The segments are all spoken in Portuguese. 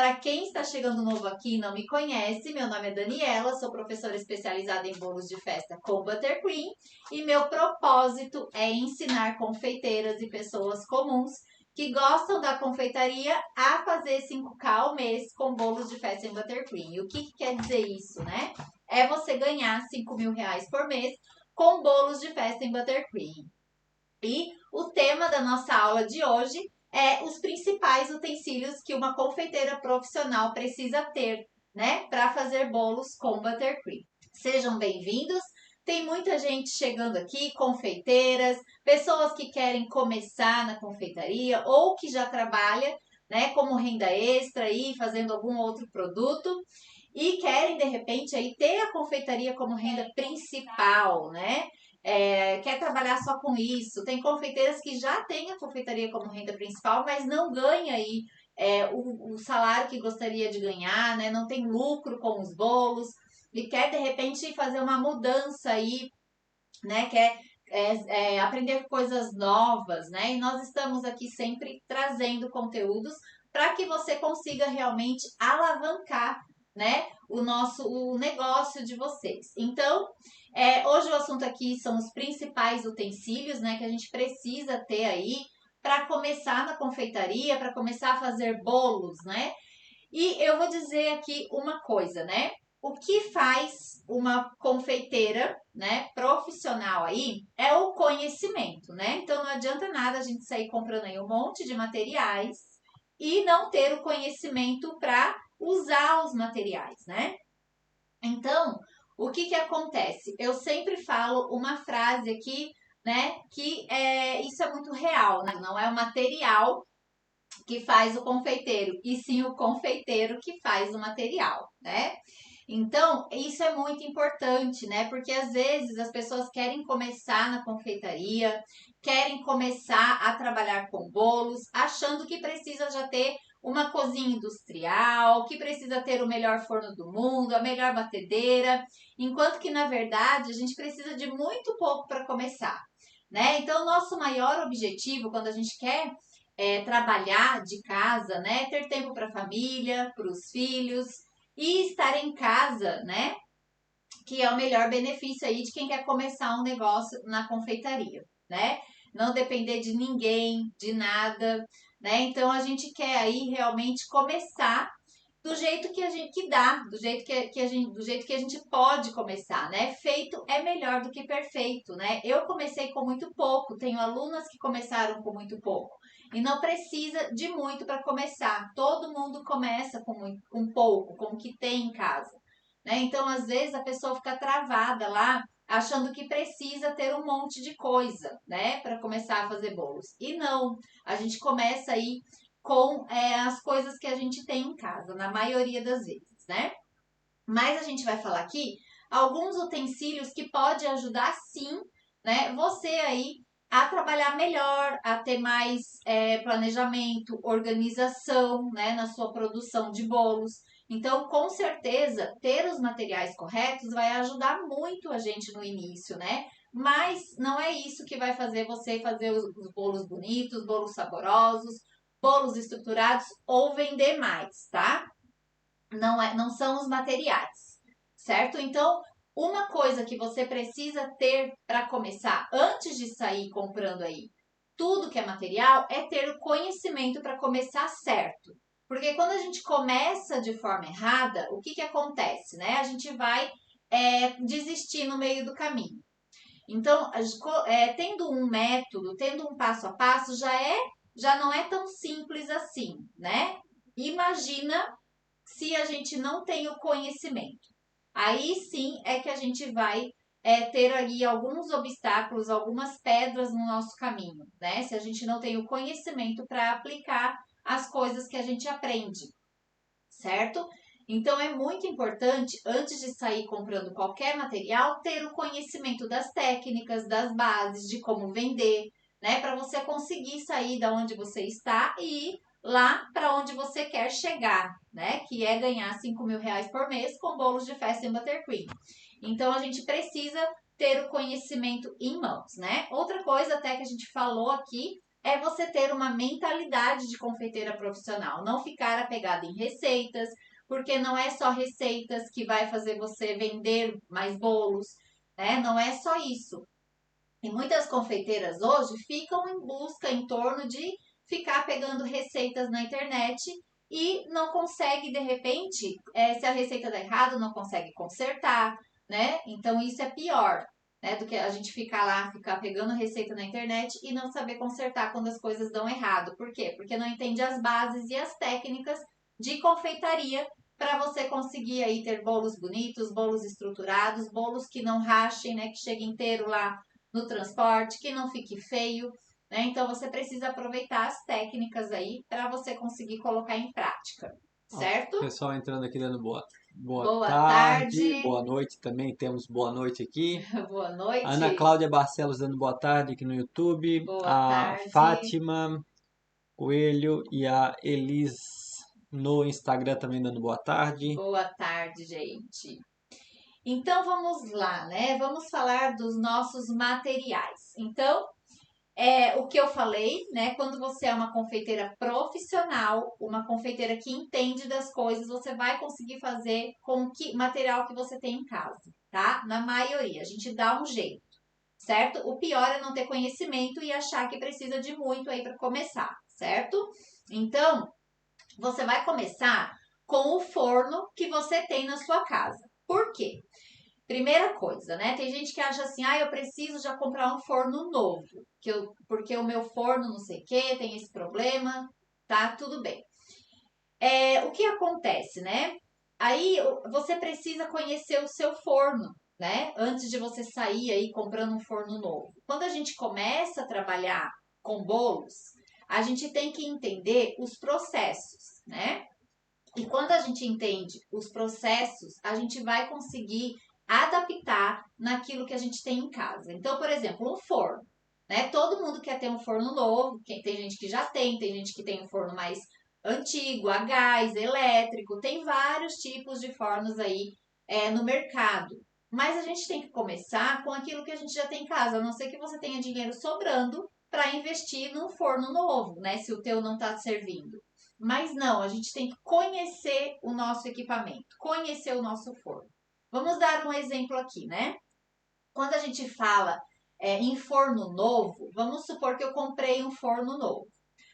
Para quem está chegando novo aqui e não me conhece, meu nome é Daniela, sou professora especializada em bolos de festa com buttercream e meu propósito é ensinar confeiteiras e pessoas comuns que gostam da confeitaria a fazer 5K ao mês com bolos de festa em buttercream. E o que quer dizer isso, né? É você ganhar 5 mil reais por mês com bolos de festa em buttercream. E o tema da nossa aula de hoje é os principais utensílios que uma confeiteira profissional precisa ter, né, para fazer bolos com buttercream. Sejam bem-vindos. Tem muita gente chegando aqui, confeiteiras, pessoas que querem começar na confeitaria ou que já trabalha, né, como renda extra aí, fazendo algum outro produto e querem de repente aí ter a confeitaria como renda principal, né? Quer trabalhar só com isso. Tem confeiteiras que já têm a confeitaria como renda principal, mas não ganha aí o salário que gostaria de ganhar, né? Não tem lucro com os bolos e quer de repente fazer uma mudança aí, né? Quer aprender coisas novas, né? E nós estamos aqui sempre trazendo conteúdos para que você consiga realmente alavancar, né, o negócio de vocês. Então, hoje o assunto aqui são os principais utensílios, né, que a gente precisa ter aí para começar na confeitaria, para começar a fazer bolos, né? E eu vou dizer aqui uma coisa, né? O que faz uma confeiteira, né, profissional aí é o conhecimento, né? Então não adianta nada a gente sair comprando aí um monte de materiais e não ter o conhecimento para usar os materiais, né? Então, o que acontece? Eu sempre falo uma frase aqui, né, que isso é muito real, né? Não é o material que faz o confeiteiro, e sim o confeiteiro que faz o material, né? Então, isso é muito importante, né? Porque às vezes as pessoas querem começar na confeitaria, querem começar a trabalhar com bolos, achando que precisa já ter uma cozinha industrial, que precisa ter o melhor forno do mundo, a melhor batedeira, enquanto que na verdade a gente precisa de muito pouco para começar, né? Então, nosso maior objetivo quando a gente quer trabalhar de casa, né? Ter tempo para a família, para os filhos e estar em casa, né? Que é o melhor benefício aí de quem quer começar um negócio na confeitaria, né? Não depender de ninguém, de nada, né? Então a gente quer aí realmente começar do jeito que a gente dá, do jeito que a gente pode começar, né? Feito é melhor do que perfeito, né? Eu comecei com muito pouco, tenho alunas que começaram com muito pouco e não precisa de muito para começar. Todo mundo começa com pouco, com o que tem em casa, né? Então, às vezes a pessoa fica travada lá, achando que precisa ter um monte de coisa, né, para começar a fazer bolos. E não, a gente começa aí com as coisas que a gente tem em casa, na maioria das vezes, né? Mas a gente vai falar aqui alguns utensílios que pode ajudar sim, né? Você aí a trabalhar melhor, a ter mais planejamento, organização, né, na sua produção de bolos. Então, com certeza, ter os materiais corretos vai ajudar muito a gente no início, né? Mas não é isso que vai fazer você fazer os bolos bonitos, bolos saborosos, bolos estruturados ou vender mais, tá? Não são os materiais, certo? Então, uma coisa que você precisa ter para começar, antes de sair comprando aí tudo que é material, é ter o conhecimento para começar certo. Porque quando a gente começa de forma errada, o que acontece, né? A gente vai desistir no meio do caminho. Então, tendo um método, tendo um passo a passo, já não é tão simples assim, né? Imagina se a gente não tem o conhecimento. Aí sim é que a gente vai ter ali alguns obstáculos, algumas pedras no nosso caminho, né? Se a gente não tem o conhecimento para aplicar as coisas que a gente aprende, certo? Então é muito importante, antes de sair comprando qualquer material, ter o conhecimento das técnicas, das bases, de como vender, né? Para você conseguir sair da onde você está e ir lá para onde você quer chegar, né? Que é ganhar 5 mil reais por mês com bolos de festa em buttercream. Então a gente precisa ter o conhecimento em mãos, né? Outra coisa até que a gente falou aqui é você ter uma mentalidade de confeiteira profissional, não ficar apegada em receitas, porque não é só receitas que vai fazer você vender mais bolos, né? Não é só isso. E muitas confeiteiras hoje ficam em busca em torno de ficar pegando receitas na internet e não consegue, de repente, se a receita dá errado, não consegue consertar, né? Então isso é pior, né? Do que a gente ficar lá, ficar pegando receita na internet e não saber consertar quando as coisas dão errado. Por quê? Porque não entende as bases e as técnicas de confeitaria para você conseguir aí ter bolos bonitos, bolos estruturados, bolos que não rachem, né? Que chegue inteiro lá no transporte, que não fique feio, né? Então você precisa aproveitar as técnicas aí para você conseguir colocar em prática, Ó, certo? pessoal entrando aqui dando boa Boa tarde, tarde, boa noite também, temos boa noite aqui. boa A Ana noite, Cláudia Barcelos dando boa tarde aqui no YouTube. boa A tarde, Fátima Coelho e a Elis no Instagram também dando boa tarde. boa tarde, gente. Então vamos lá, né? Vamos falar dos nossos materiais. Então, o que eu falei, né? Quando você é uma confeiteira profissional, uma confeiteira que entende das coisas, você vai conseguir fazer com que material que você tem em casa, tá? Na maioria, a gente dá um jeito, certo? O pior é não ter conhecimento e achar que precisa de muito aí para começar, certo? Então, você vai começar com o forno que você tem na sua casa. Por quê? Primeira coisa, né? Tem gente que acha assim, eu preciso já comprar um forno novo, porque o meu forno não sei o que, tem esse problema, tá? Tudo bem. O que acontece, né? Aí você precisa conhecer o seu forno, né? Antes de você sair aí comprando um forno novo. Quando a gente começa a trabalhar com bolos, a gente tem que entender os processos, né? E quando a gente entende os processos, a gente vai conseguir adaptar naquilo que a gente tem em casa. Então, por exemplo, um forno, né? Todo mundo quer ter um forno novo, tem gente que já tem gente que tem um forno mais antigo, a gás, elétrico, tem vários tipos de fornos aí no mercado. Mas a gente tem que começar com aquilo que a gente já tem em casa, a não ser que você tenha dinheiro sobrando para investir num forno novo, né? Se o teu não está servindo. Mas não, a gente tem que conhecer o nosso equipamento, conhecer o nosso forno. Vamos dar um exemplo aqui, né? Quando a gente fala em forno novo, vamos supor que eu comprei um forno novo. O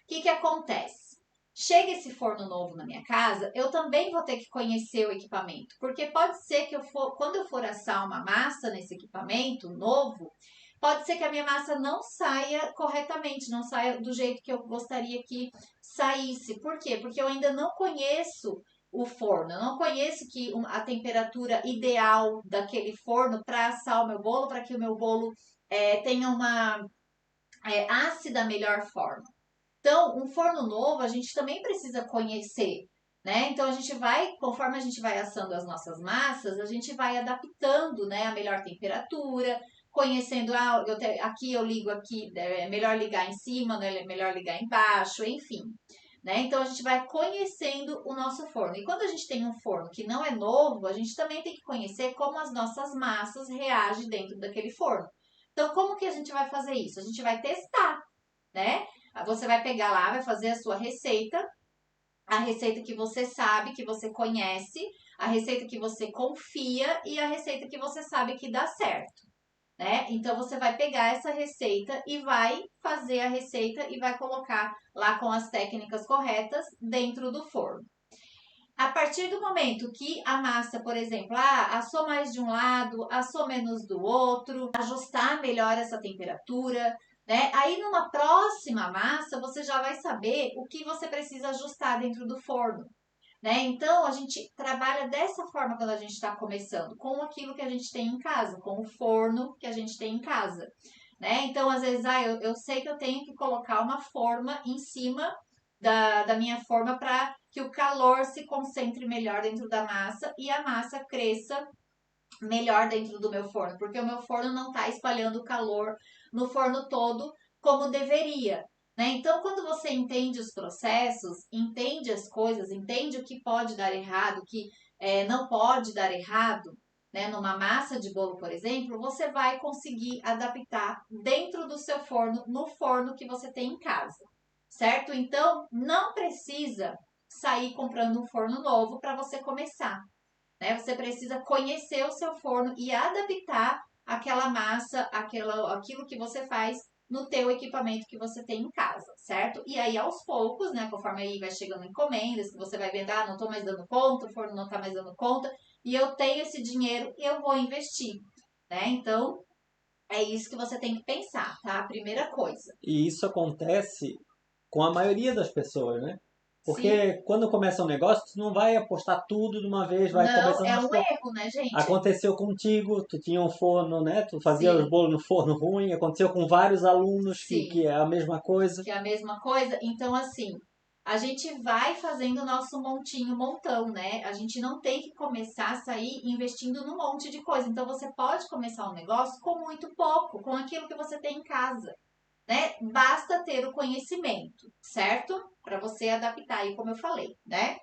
que acontece? Chega esse forno novo na minha casa, eu também vou ter que conhecer o equipamento, porque pode ser que quando eu for assar uma massa nesse equipamento novo, pode ser que a minha massa não saia corretamente, não saia do jeito que eu gostaria que saísse. Por quê? Porque eu ainda não conheço o forno, eu não conheço a temperatura ideal daquele forno para assar o meu bolo, para que o meu bolo tenha uma ácida melhor forma. Então, um forno novo a gente também precisa conhecer, né? Então a gente vai, conforme a gente vai assando as nossas massas, a gente vai adaptando, né, a melhor temperatura, conhecendo, aqui eu ligo aqui, é melhor ligar em cima, não é melhor ligar embaixo, enfim. Né? Então a gente vai conhecendo o nosso forno. E quando a gente tem um forno que não é novo, a gente também tem que conhecer como as nossas massas reagem dentro daquele forno. Então, como que a gente vai fazer isso? A gente vai testar, né? Você vai pegar lá, vai fazer a sua receita, a receita que você sabe, que você conhece, a receita que você confia e a receita que você sabe que dá certo, né? Então você vai pegar essa receita e vai fazer a receita e vai colocar lá com as técnicas corretas dentro do forno. A partir do momento que a massa, por exemplo, assou mais de um lado, assou menos do outro, ajustar melhor essa temperatura, né? Aí numa próxima massa você já vai saber o que você precisa ajustar dentro do forno, né? Então a gente trabalha dessa forma quando a gente está começando, com aquilo que a gente tem em casa, com o forno que a gente tem em casa, né? Então às vezes, eu sei que eu tenho que colocar uma forma em cima da minha forma para que o calor se concentre melhor dentro da massa e a massa cresça melhor dentro do meu forno, porque o meu forno não está espalhando o calor no forno todo como deveria. Né? Então, quando você entende os processos, entende as coisas, entende o que pode dar errado, o que não pode dar errado, né, numa massa de bolo, por exemplo, você vai conseguir adaptar dentro do seu forno, no forno que você tem em casa, certo? Então, não precisa sair comprando um forno novo para você começar, né? Você precisa conhecer o seu forno e adaptar aquela massa, aquilo que você faz no teu equipamento que você tem em casa, certo? E aí, aos poucos, né, conforme aí vai chegando encomendas, que você vai vendo, ah, não tô mais dando conta, o forno não tá mais dando conta, e eu tenho esse dinheiro, eu vou investir, né? Então, é isso que você tem que pensar, tá? A primeira coisa. E isso acontece com a maioria das pessoas, né? Sim? Porque quando começa um negócio, tu não vai apostar tudo de uma vez, vai Não, começando é aos um poucos. erro, né, gente? Aconteceu contigo, tu tinha um forno, né? Tu fazia os Sim, bolos no forno ruim, aconteceu com vários alunos sim. que é a mesma coisa. Que é a mesma coisa. Então, assim, a gente vai fazendo o nosso montinho, montão, né? A gente não tem que começar a sair investindo num monte de coisa. Então, você pode começar um negócio com muito pouco, com aquilo que você tem em casa, né? Basta ter o conhecimento, certo? Para você adaptar aí, como eu falei, né?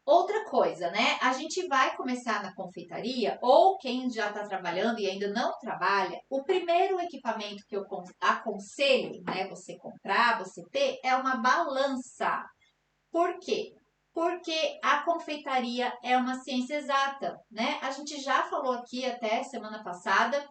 Outra coisa, né? A gente vai começar na confeitaria, ou quem já está trabalhando e ainda não trabalha, o primeiro equipamento que eu aconselho, né, você comprar, você ter, é uma balança. Por quê? Porque a confeitaria é uma ciência exata, né? A gente já falou aqui até semana passada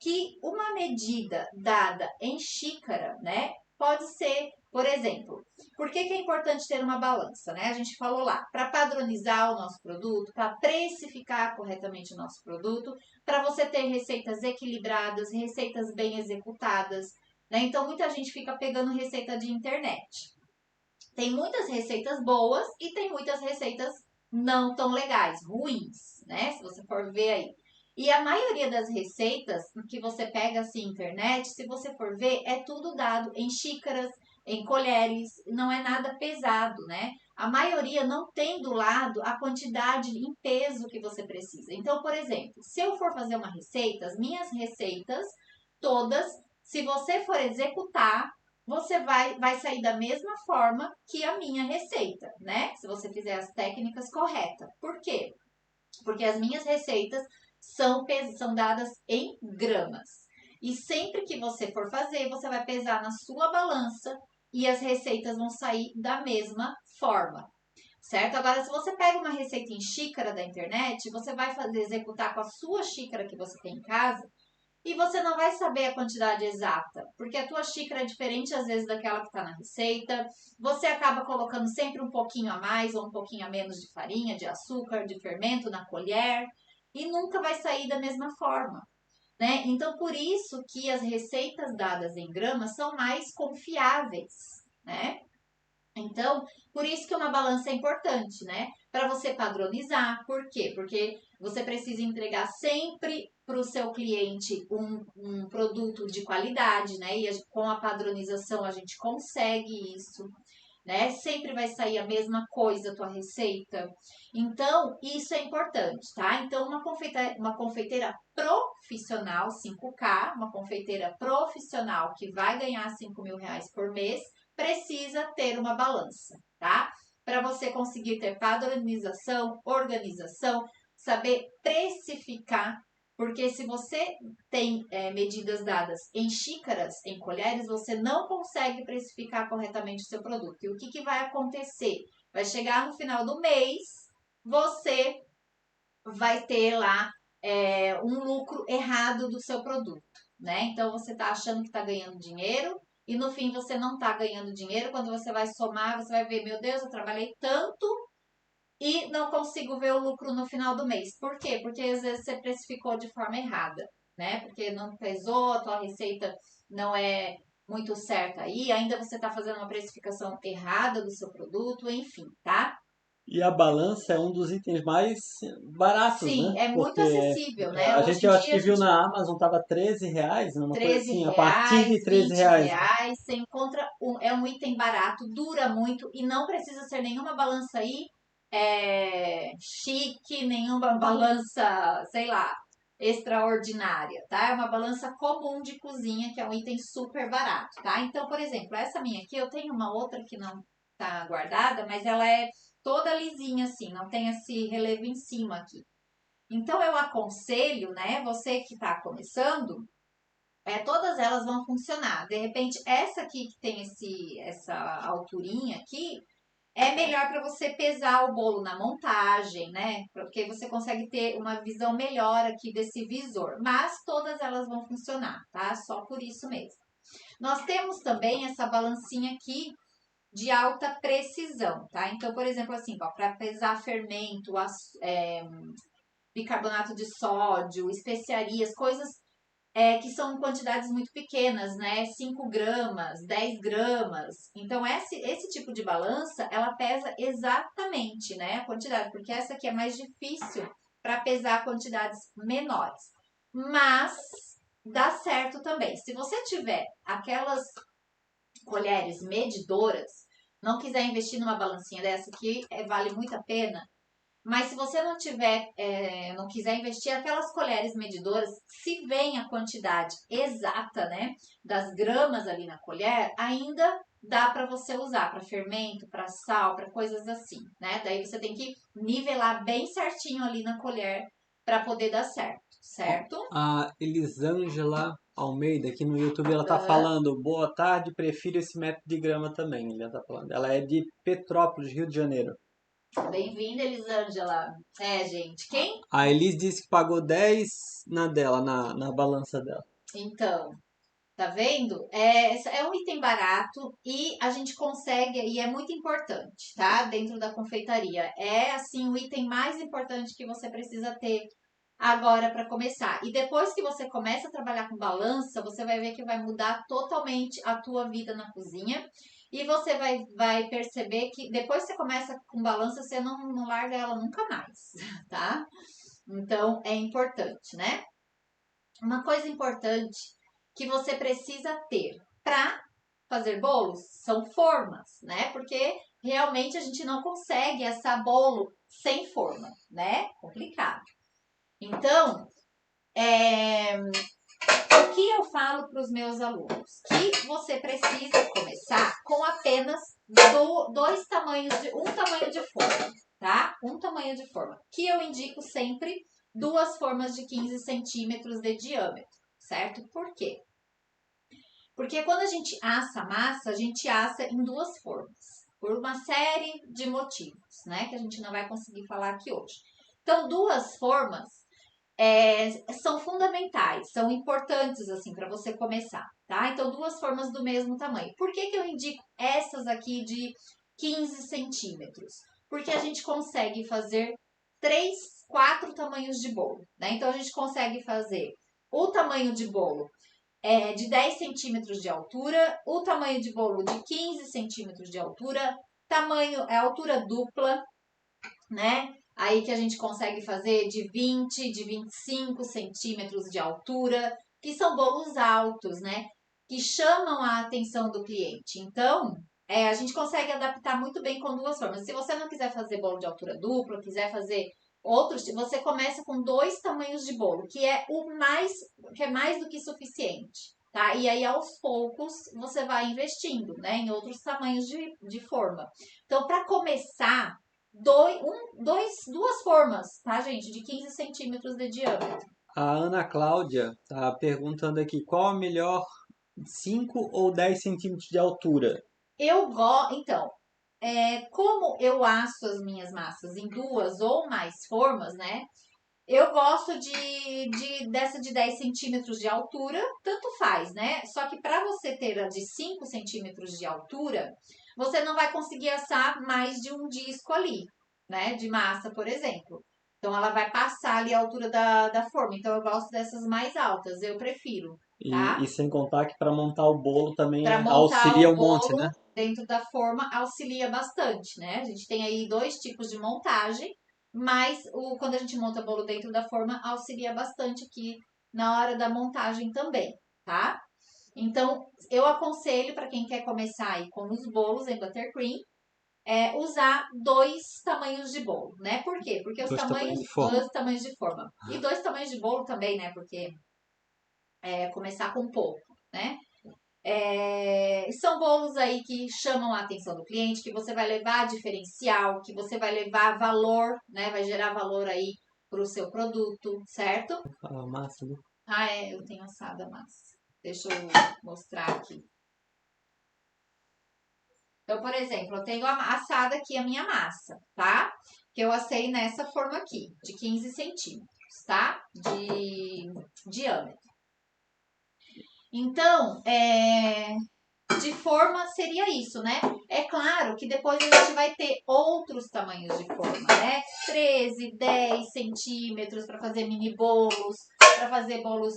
que uma medida dada em xícara, né, pode ser, por exemplo, por que é importante ter uma balança, né? A gente falou lá, para padronizar o nosso produto, para precificar corretamente o nosso produto, para você ter receitas equilibradas, receitas bem executadas, né? Então muita gente fica pegando receita de internet. Tem muitas receitas boas e tem muitas receitas não tão legais, ruins, né? Se você for ver aí. E a maioria das receitas que você pega assim na internet, se você for ver, é tudo dado em xícaras, em colheres, não é nada pesado, né? A maioria não tem do lado a quantidade em peso que você precisa. Então, por exemplo, se eu for fazer uma receita, as minhas receitas todas, se você for executar, você vai sair da mesma forma que a minha receita, né? Se você fizer as técnicas corretas. Por quê? Porque as minhas receitas são dadas em gramas. E sempre que você for fazer, você vai pesar na sua balança e as receitas vão sair da mesma forma. Certo? Agora, se você pega uma receita em xícara da internet, você vai executar com a sua xícara que você tem em casa, e você não vai saber a quantidade exata, porque a tua xícara é diferente às vezes daquela que está na receita. Você acaba colocando sempre um pouquinho a mais ou um pouquinho a menos de farinha, de açúcar, de fermento na colher e nunca vai sair da mesma forma, né? Então, por isso que as receitas dadas em gramas são mais confiáveis, né? Então, por isso que uma balança é importante, né? Para você padronizar. Por quê? Porque você precisa entregar sempre para o seu cliente um produto de qualidade, né? E com a padronização a gente consegue isso, né? Sempre vai sair a mesma coisa a tua receita. Então, isso é importante, tá? Então, uma confeiteira profissional, 5K, uma confeiteira profissional que vai ganhar R$ 5.000 por mês, precisa ter uma balança, tá? Para você conseguir ter padronização, organização, saber precificar, porque se você tem medidas dadas em xícaras, em colheres, você não consegue precificar corretamente o seu produto. E o que vai acontecer? Vai chegar no final do mês, você vai ter lá um lucro errado do seu produto, né? Então você está achando que está ganhando dinheiro e no fim você não está ganhando dinheiro. Quando você vai somar, você vai ver, meu Deus, eu trabalhei tanto e não consigo ver o lucro no final do mês. Por quê? Porque às vezes você precificou de forma errada, né? Porque não pesou, a tua receita não é muito certa aí, ainda você está fazendo uma precificação errada do seu produto, enfim, tá? E a balança é um dos itens mais baratos, Sim, né? é muito Porque acessível, né? a Hoje gente, em eu acho dia a que viu gente na Amazon, tava R$ 13, uma coisa 13 assim, a partir reais, de R$ 13 20 reais. reais, você encontra é um item barato, dura muito e não precisa ser nenhuma balança aí chique, nenhuma balança, sei lá, extraordinária, tá? É uma balança comum de cozinha, que é um item super barato, tá? Então, por exemplo, essa minha aqui, eu tenho uma outra que não tá guardada, mas ela é toda lisinha assim, não tem esse relevo em cima aqui. Então, eu aconselho, né, você que está começando, todas elas vão funcionar. De repente, essa aqui que tem essa alturinha aqui, é melhor para você pesar o bolo na montagem, né? Porque você consegue ter uma visão melhor aqui desse visor. Mas todas elas vão funcionar, tá? Só por isso mesmo. Nós temos também essa balancinha aqui de alta precisão, tá? Então, por exemplo, assim, para pesar fermento, bicarbonato de sódio, especiarias, coisas que são quantidades muito pequenas, né? 5 gramas, 10 gramas. Então, esse tipo de balança, ela pesa exatamente, né? A quantidade, porque essa aqui é mais difícil para pesar quantidades menores. Mas dá certo também. Se você tiver aquelas colheres medidoras, não quiser investir numa balancinha dessa que vale muito a pena, mas se você não tiver, não quiser investir aquelas colheres medidoras, se vem a quantidade exata, né, das gramas ali na colher, ainda dá para você usar para fermento, para sal, para coisas assim, né? Daí você tem que nivelar bem certinho ali na colher para poder dar certo, certo? A Elisângela Almeida, aqui no YouTube, ela tá Uhum. falando, boa tarde, prefiro esse método de grama também. Ela tá falando. Ela é de Petrópolis, Rio de Janeiro. Bem-vinda, Elisângela. Gente, quem? A Elis disse que pagou 10 na dela, na balança dela. Então, tá vendo? É um item barato e a gente consegue, e é muito importante, tá? Dentro da confeitaria. É, assim, o item mais importante que você precisa ter agora para começar. E depois que você começa a trabalhar com balança, você vai ver que vai mudar totalmente a tua vida na cozinha. E você vai perceber que depois que você começa com balança, você não larga ela nunca mais, tá? Então, é importante, né? Uma coisa importante que você precisa ter para fazer bolos são formas, né? Porque realmente a gente não consegue assar bolo sem forma, né? Complicado. Então, o que eu falo para os meus alunos? Que você precisa começar com apenas dois tamanhos um tamanho de forma, tá? Um tamanho de forma. Que eu indico sempre duas formas de 15 centímetros de diâmetro, certo? Por quê? Porque quando a gente assa a massa, a gente assa em duas formas, por uma série de motivos, né? Que a gente não vai conseguir falar aqui hoje. Então, duas formas são fundamentais, são importantes assim para você começar, tá? Então, duas formas do mesmo tamanho. Por que eu indico essas aqui de 15 centímetros? Porque a gente consegue fazer 4 tamanhos de bolo, né? Então, a gente consegue fazer o tamanho de bolo de 10 centímetros de altura, o tamanho de bolo de 15 centímetros de altura, tamanho é altura dupla, né? Aí que a gente consegue fazer de 20, de 25 centímetros de altura, que são bolos altos, né? Que chamam a atenção do cliente. Então, a gente consegue adaptar muito bem com duas formas. Se você não quiser fazer bolo de altura dupla, quiser fazer outros, você começa com dois tamanhos de bolo, que é mais do que suficiente. Tá? E aí, aos poucos, você vai investindo, né, em outros tamanhos de forma. Então, para começar, duas formas, tá, gente? De 15 centímetros de diâmetro. A Ana Cláudia tá perguntando aqui, qual a melhor 5 ou 10 centímetros de altura? Então, como eu asso as minhas massas em duas ou mais formas, né? Eu gosto dessa de 10 centímetros de altura, tanto faz, né? Só que para você ter a de 5 centímetros de altura, você não vai conseguir assar mais de um disco ali, né? De massa, por exemplo. Então, ela vai passar ali a altura da forma. Então, eu gosto dessas mais altas, eu prefiro, E tá? sem contar que para montar o bolo também Para montar auxilia o um monte, né? bolo dentro da forma auxilia bastante, né? A gente tem aí dois tipos de montagem, mas quando a gente monta bolo dentro da forma auxilia bastante aqui na hora da montagem também, tá? Então, eu aconselho para quem quer começar aí com os bolos em buttercream, usar dois tamanhos de bolo, né? Por quê? Porque Dois tamanhos de forma. dois tamanhos de forma. E dois tamanhos de bolo também, né? Porque começar com pouco, né? São bolos aí que chamam a atenção do cliente, que você vai levar diferencial, que você vai levar valor, né? Vai gerar valor aí para o seu produto, certo? A massa, né? Ah, é, eu tenho assado a massa. Deixa eu mostrar aqui. Então, por exemplo, eu tenho assada aqui a minha massa, tá? Que eu assei nessa forma aqui, de 15 centímetros, tá? De diâmetro. Então, de forma seria isso, né? É claro que depois a gente vai ter outros tamanhos de forma, né? 13, 10 centímetros para fazer mini bolos, para fazer bolos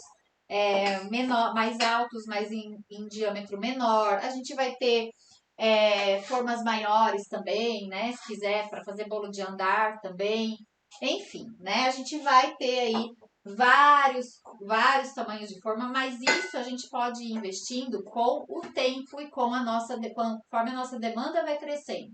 menor, mais altos, mas em diâmetro menor. A gente vai ter formas maiores também, né? Se quiser, para fazer bolo de andar também. Enfim, né? A gente vai ter aí vários tamanhos de forma, mas isso a gente pode ir investindo com o tempo e com conforme a nossa demanda vai crescendo.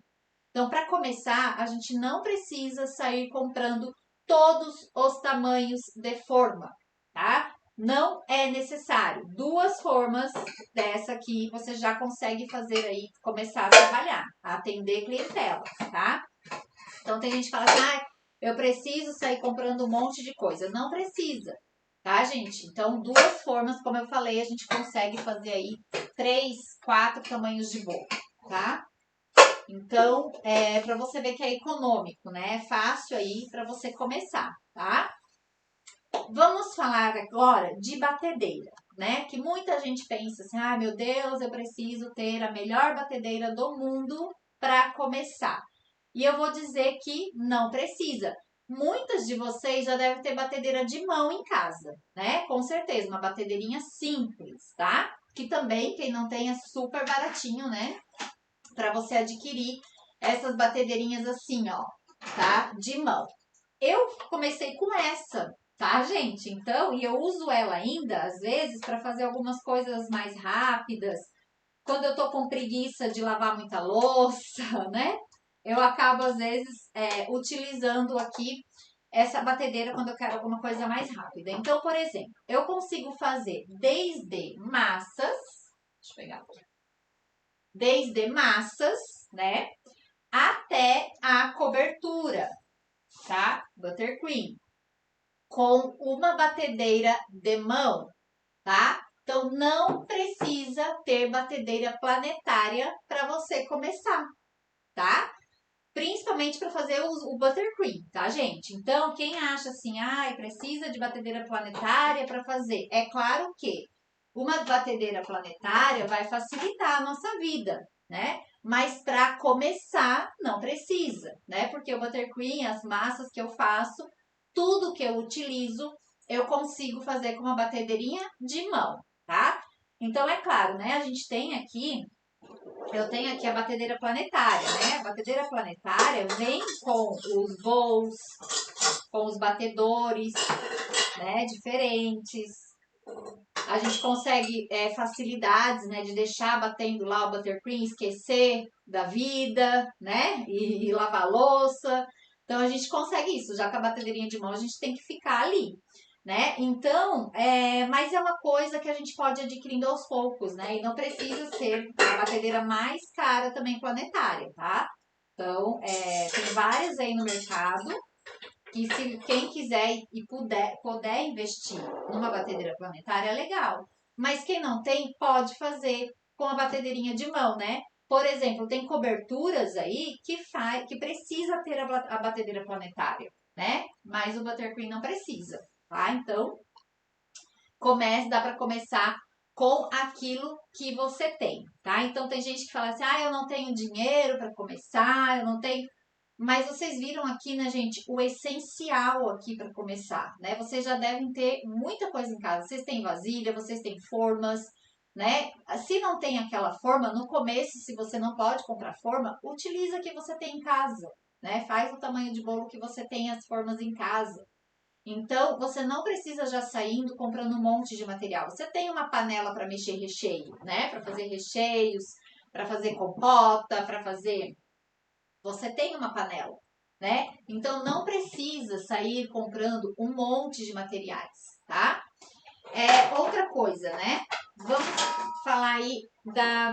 Então, para começar, a gente não precisa sair comprando todos os tamanhos de forma, tá? Não é necessário. 2 formas dessa aqui você já consegue fazer aí, começar a trabalhar, a atender clientela, tá? Então, tem gente que fala assim, eu preciso sair comprando um monte de coisa. Não precisa, tá, gente? Então, 2 formas, como eu falei, a gente consegue fazer aí 3, 4 tamanhos de bolo, tá? Então, para você ver que é econômico, né? É fácil aí para você começar, tá? Vamos falar agora de batedeira, né? Que muita gente pensa assim, meu Deus, eu preciso ter a melhor batedeira do mundo para começar. E eu vou dizer que não precisa. Muitas de vocês já devem ter batedeira de mão em casa, né? Com certeza, uma batedeirinha simples, tá? Que também, quem não tem, é super baratinho, né? Para você adquirir essas batedeirinhas assim, ó, tá? De mão. Eu comecei com essa, tá, gente? Então, e eu uso ela ainda, às vezes, para fazer algumas coisas mais rápidas. Quando eu tô com preguiça de lavar muita louça, né? Eu acabo, às vezes, utilizando aqui essa batedeira quando eu quero alguma coisa mais rápida. Então, por exemplo, eu consigo fazer desde massas, deixa eu pegar aqui, desde massas, né? Até a cobertura, tá? Buttercream. Com uma batedeira de mão, tá? Então, não precisa ter batedeira planetária para você começar, tá? Principalmente para fazer o buttercream, tá, gente? Então, quem acha assim, precisa de batedeira planetária para fazer? É claro que uma batedeira planetária vai facilitar a nossa vida, né? Mas para começar, não precisa, né? Porque o buttercream, as massas que eu faço, tudo que eu utilizo, eu consigo fazer com uma batedeirinha de mão, tá? Então, é claro, né? A gente tem aqui eu tenho aqui a batedeira planetária, né? A batedeira planetária vem com os bowls, com os batedores, né? Diferentes. A gente consegue facilidades, né? De deixar batendo lá o buttercream, esquecer da vida, né? E lavar a louça. Então, a gente consegue isso. Já com a batedeirinha de mão, a gente tem que ficar ali, né? Então, mas é uma coisa que a gente pode ir adquirindo aos poucos, né? E não precisa ser a batedeira mais cara também planetária, tá? Então, tem várias aí no mercado que se quem quiser e puder investir numa batedeira planetária é legal. Mas quem não tem, pode fazer com a batedeirinha de mão, né? Por exemplo, tem coberturas aí que precisa ter a batedeira planetária, né? Mas o buttercream não precisa, tá? Então, dá para começar com aquilo que você tem, tá? Então, tem gente que fala assim, eu não tenho dinheiro para começar, eu não tenho... Mas vocês viram aqui, né, gente, o essencial aqui para começar, né? Vocês já devem ter muita coisa em casa. Vocês têm vasilha, vocês têm formas, né? Se não tem aquela forma, no começo, se você não pode comprar forma, utiliza a que você tem em casa, né? Faz o tamanho de bolo que você tem as formas em casa. Então, você não precisa já saindo comprando um monte de material. Você tem uma panela para mexer recheio, né? Para fazer recheios, para fazer compota, para fazer... Você tem uma panela, né? Então, não precisa sair comprando um monte de materiais, tá? Outra coisa, né? vamos falar aí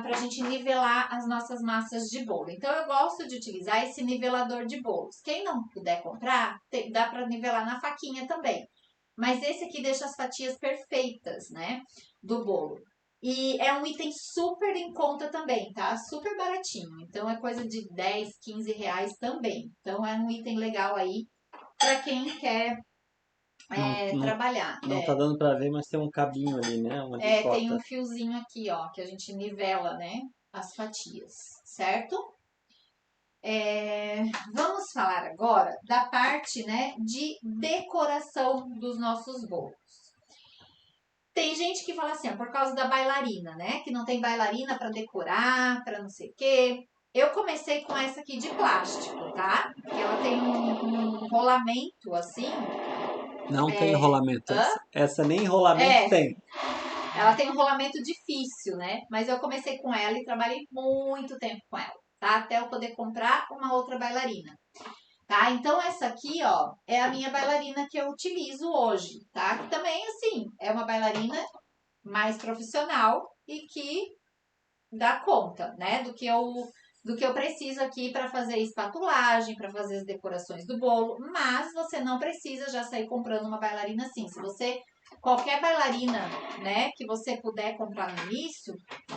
pra gente nivelar as nossas massas de bolo. Então, eu gosto de utilizar esse nivelador de bolos. Quem não puder comprar, dá para nivelar na faquinha também. Mas esse aqui deixa as fatias perfeitas, né, do bolo. E é um item super em conta também, tá? Super baratinho. Então, é coisa de 10, 15 reais também. Então, é um item legal aí para quem quer Não, não, trabalhar. não tá dando pra ver, mas tem um cabinho ali, né? Onde Tem corta. um fiozinho aqui, ó, que a gente nivela, né, as fatias, certo? Vamos falar agora da parte, né, de decoração dos nossos bolos. Tem gente que fala assim, ó, por causa da bailarina, né, que não tem bailarina para decorar, para não sei o quê. Eu comecei com essa aqui de plástico, tá? Que ela tem um rolamento assim. Não tem rolamento. Hã? Essa nem rolamento É, tem. ela tem um rolamento difícil, né? Mas eu comecei com ela e trabalhei muito tempo com ela, tá? Até eu poder comprar uma outra bailarina, tá? Então essa aqui, ó, é a minha bailarina que eu utilizo hoje, tá? Que também, assim, é uma bailarina mais profissional e que dá conta, né? Do que eu preciso aqui para fazer espatulagem, para fazer as decorações do bolo, mas você não precisa já sair comprando uma bailarina assim. Se você qualquer bailarina, né, que você puder comprar no início,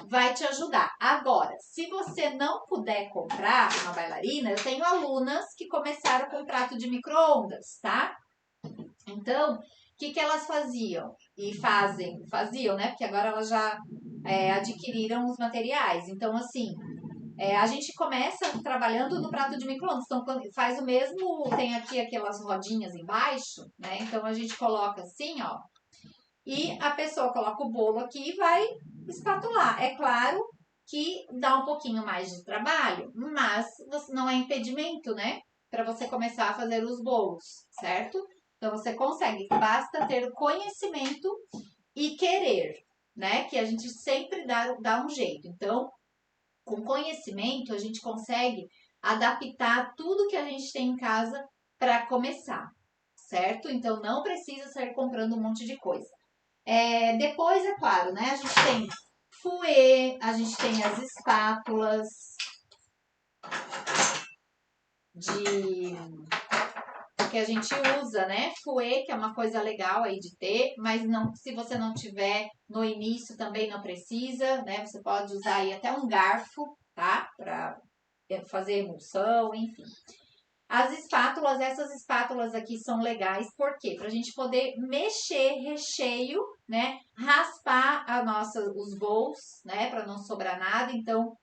vai te ajudar. Agora, se você não puder comprar uma bailarina, eu tenho alunas que começaram com prato de micro-ondas, tá? Então, o que elas faziam? E faziam, né? Porque agora elas já adquiriram os materiais. Então, assim, a gente começa trabalhando no prato de micro-ondas. Então, faz o mesmo, tem aqui aquelas rodinhas embaixo, né? Então, a gente coloca assim, ó. E a pessoa coloca o bolo aqui e vai espatular. É claro que dá um pouquinho mais de trabalho, mas não é impedimento, né? Para você começar a fazer os bolos, certo? Então, você consegue. Basta ter conhecimento e querer, né? Que a gente sempre dá um jeito. Então, com conhecimento, a gente consegue adaptar tudo que a gente tem em casa para começar, certo? Então, não precisa sair comprando um monte de coisa. Depois, é claro, né? A gente tem fouet, a gente tem as espátulas de que a gente usa, né? Fouet, que é uma coisa legal aí de ter, mas não, se você não tiver no início também não precisa, né? Você pode usar aí até um garfo, tá? Para fazer emulsão, enfim. As espátulas, essas espátulas aqui são legais, por quê? Pra gente poder mexer recheio, né? Raspar os bowls, né? Para não sobrar nada, então,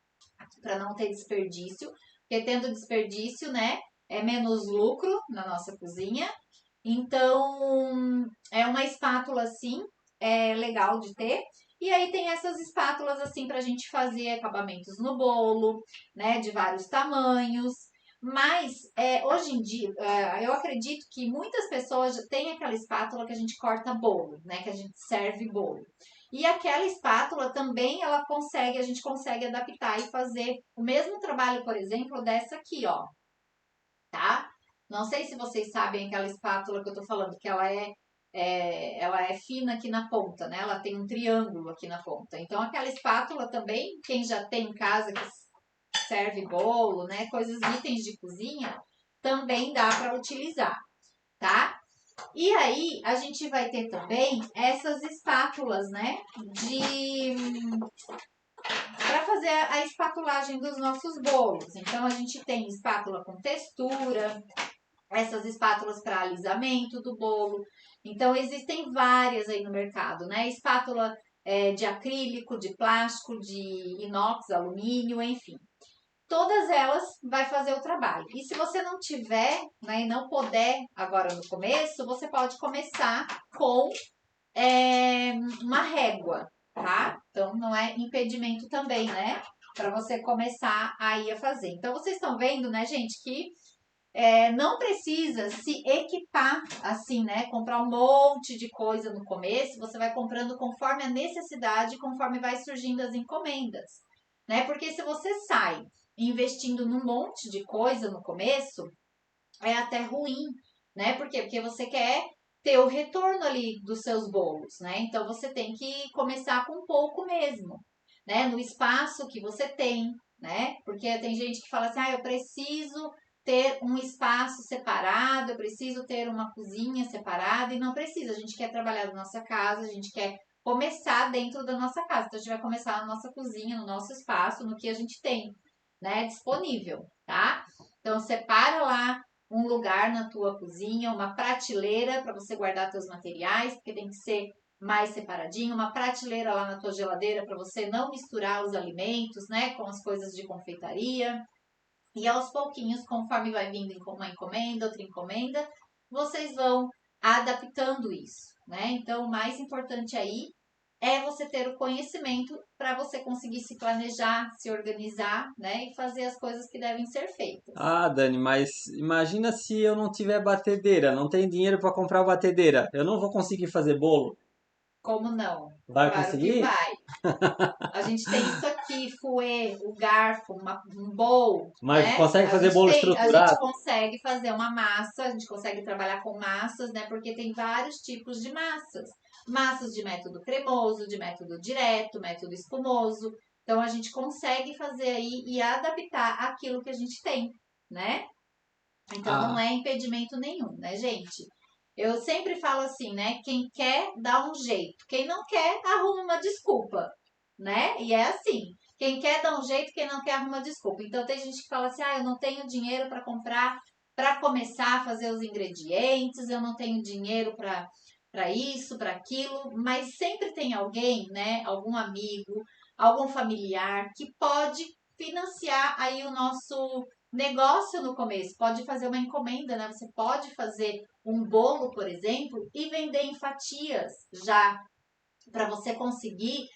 para não ter desperdício. Porque tendo desperdício, né? É menos lucro na nossa cozinha. Então, é uma espátula assim, é legal de ter. E aí tem essas espátulas assim pra gente fazer acabamentos no bolo, né, de vários tamanhos. Mas hoje em dia, eu acredito que muitas pessoas têm aquela espátula que a gente corta bolo, né, que a gente serve bolo. E aquela espátula também a gente consegue adaptar e fazer o mesmo trabalho, por exemplo, dessa aqui, ó, tá? Não sei se vocês sabem aquela espátula que eu tô falando, que ela é fina aqui na ponta, né? Ela tem um triângulo aqui na ponta. Então, aquela espátula também, quem já tem em casa que serve bolo, né? Coisas, itens de cozinha, também dá para utilizar, tá? E aí, a gente vai ter também essas espátulas, né? Para fazer a espatulagem dos nossos bolos. Então, a gente tem espátula com textura, essas espátulas para alisamento do bolo. Então, existem várias aí no mercado, né? Espátula de acrílico, de plástico, de inox, alumínio, enfim. Todas elas vai fazer o trabalho. E se você não tiver, né, e não puder agora no começo, você pode começar com uma régua, tá? Então, não é impedimento também, né? Para você começar aí a fazer. Então, vocês estão vendo, né, gente, que não precisa se equipar assim, né? Comprar um monte de coisa no começo, você vai comprando conforme a necessidade, conforme vai surgindo as encomendas, né? Porque se você sai investindo num monte de coisa no começo, é até ruim, né? Por quê? Porque você quer ter o retorno ali dos seus bolos, né? Então você tem que começar com pouco mesmo, né? No espaço que você tem, né? Porque tem gente que fala assim: "Ah, eu preciso ter um espaço separado, eu preciso ter uma cozinha separada", e não precisa. A gente quer trabalhar na nossa casa, a gente quer começar dentro da nossa casa. Então a gente vai começar na nossa cozinha, no nosso espaço, no que a gente tem, né, disponível, tá? Então separa lá um lugar na tua cozinha, uma prateleira para você guardar teus materiais, porque tem que ser mais separadinho, uma prateleira lá na tua geladeira para você não misturar os alimentos, né, com as coisas de confeitaria. E aos pouquinhos, conforme vai vindo uma encomenda, outra encomenda, vocês vão adaptando isso, né? Então, o mais importante aí é você ter o conhecimento para você conseguir se planejar, se organizar, né? E fazer as coisas que devem ser feitas. Ah, Dani, mas imagina se eu não tiver batedeira, não tenho dinheiro para comprar batedeira. Eu não vou conseguir fazer bolo. Como não? Vai Claro que conseguir? vai. A gente tem isso aqui, fouet, o garfo, um bowl, Mas né? consegue A fazer gente bolo tem, a gente estruturado? consegue fazer uma massa, a gente consegue trabalhar com massas, né? Porque tem vários tipos de massas. Massas de método cremoso, de método direto, método espumoso. Então a gente consegue fazer aí e adaptar aquilo que a gente tem, né? Então não Ah, é impedimento nenhum, né, gente? Eu sempre falo assim, né? Quem quer dá um jeito, quem não quer arruma uma desculpa, né? E é assim. Quem quer dá um jeito, quem não quer arruma desculpa. Então tem gente que fala assim: "Ah, eu não tenho dinheiro para comprar, para começar a fazer os ingredientes, eu não tenho dinheiro para isso, para aquilo", mas sempre tem alguém, né? Algum amigo, algum familiar que pode financiar aí o nosso negócio no começo. Pode fazer uma encomenda, né? Você pode fazer um bolo, por exemplo, e vender em fatias já para você conseguir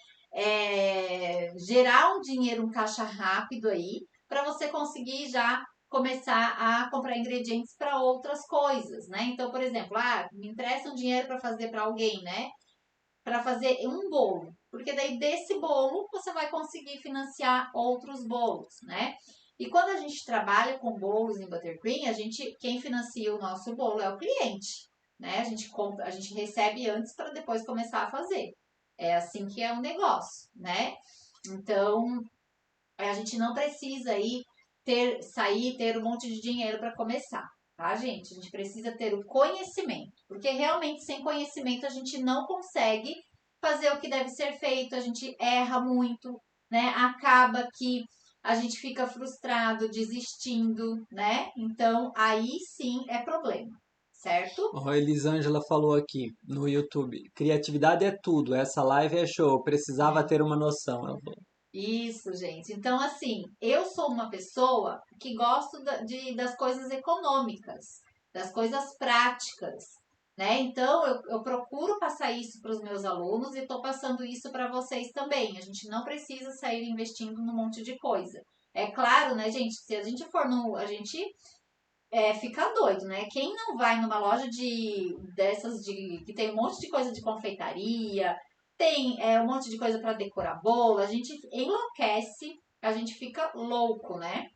gerar um dinheiro, um caixa rápido aí, para você conseguir já começar a comprar ingredientes para outras coisas, né? Então, por exemplo, me empresta um dinheiro para fazer para alguém, né? Para fazer um bolo, porque daí desse bolo você vai conseguir financiar outros bolos, né? E quando a gente trabalha com bolos em Buttercream, quem financia o nosso bolo é o cliente, né? A gente compra, a gente recebe antes para depois começar a fazer. É assim que é um negócio, né? Então, a gente não precisa aí ter um monte de dinheiro para começar, tá, gente? A gente precisa ter o conhecimento, porque realmente sem conhecimento a gente não consegue fazer o que deve ser feito, a gente erra muito, né? Acaba que a gente fica frustrado, desistindo, né? Então, aí sim é problema, certo? ó, a Elisângela falou aqui no YouTube. Criatividade é tudo. Essa live é show. Eu precisava ter uma noção. Ela falou. Isso, gente. Então, assim, eu sou uma pessoa que gosto das coisas econômicas, das coisas práticas, né? Então, eu procuro passar isso para os meus alunos e estou passando isso para vocês também. A gente não precisa sair investindo num monte de coisa. É claro, né, gente? Se a gente for no. A gente fica doido, né? Quem não vai numa loja que tem um monte de coisa de confeitaria, tem um monte de coisa para decorar bolo, a gente enlouquece, a gente fica louco, né?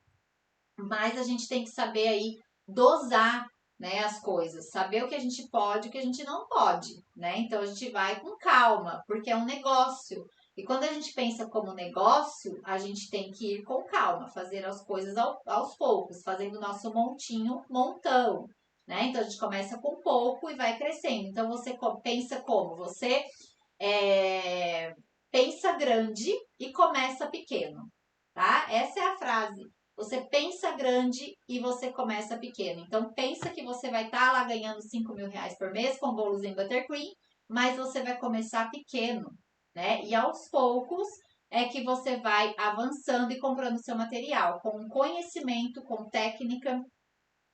Mas a gente tem que saber aí dosar, né, as coisas, saber o que a gente pode e o que a gente não pode, né? Então a gente vai com calma, porque é um negócio. E quando a gente pensa como negócio, a gente tem que ir com calma, fazer as coisas aos poucos, fazendo o nosso montinho, montão, né? Então a gente começa com pouco e vai crescendo. Então você pensa como? Você pensa grande e começa pequeno, tá? Essa é a frase. Você pensa grande e você começa pequeno. Então, pensa que você vai estar lá ganhando R$ 5.000 por mês com bolos em Buttercream, mas você vai começar pequeno, né? E aos poucos é que você vai avançando e comprando seu material com conhecimento, com técnica,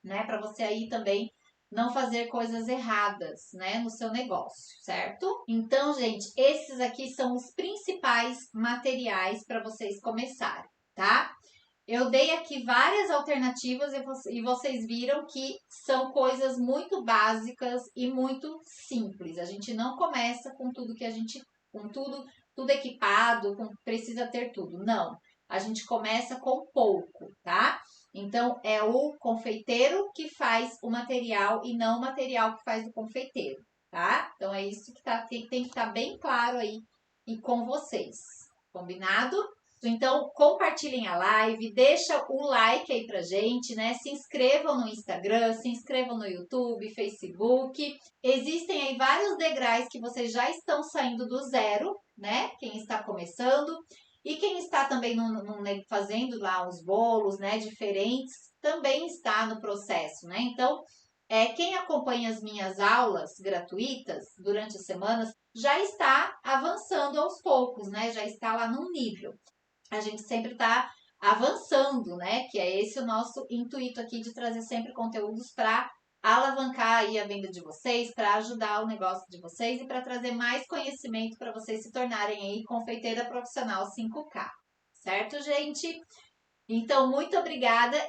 né? Para você aí também não fazer coisas erradas, né, no seu negócio, certo? Então, gente, esses aqui são os principais materiais para vocês começarem, tá? Eu dei aqui várias alternativas e vocês viram que são coisas muito básicas e muito simples. A gente não começa com tudo que a gente, com tudo equipado, precisa ter tudo. Não. A gente começa com pouco, tá? Então é o confeiteiro que faz o material e não o material que faz o confeiteiro. tá? Então é isso que tem que estar bem claro aí e com vocês, combinado? Então compartilhem a live, deixa o like aí pra gente, né? Se inscrevam no Instagram, se inscrevam no YouTube, Facebook. Existem aí vários degraus que vocês já estão saindo do zero, né? Quem está começando e quem está também fazendo lá os bolos, né? Diferentes, também está no processo, né? Então quem acompanha as minhas aulas gratuitas durante as semanas já está avançando aos poucos, né? Já está lá num nível. A gente sempre está avançando, né? Que é esse o nosso intuito aqui de trazer sempre conteúdos para alavancar aí a venda de vocês, para ajudar o negócio de vocês e para trazer mais conhecimento para vocês se tornarem aí confeiteira profissional 5K. Certo, gente? Então, muito obrigada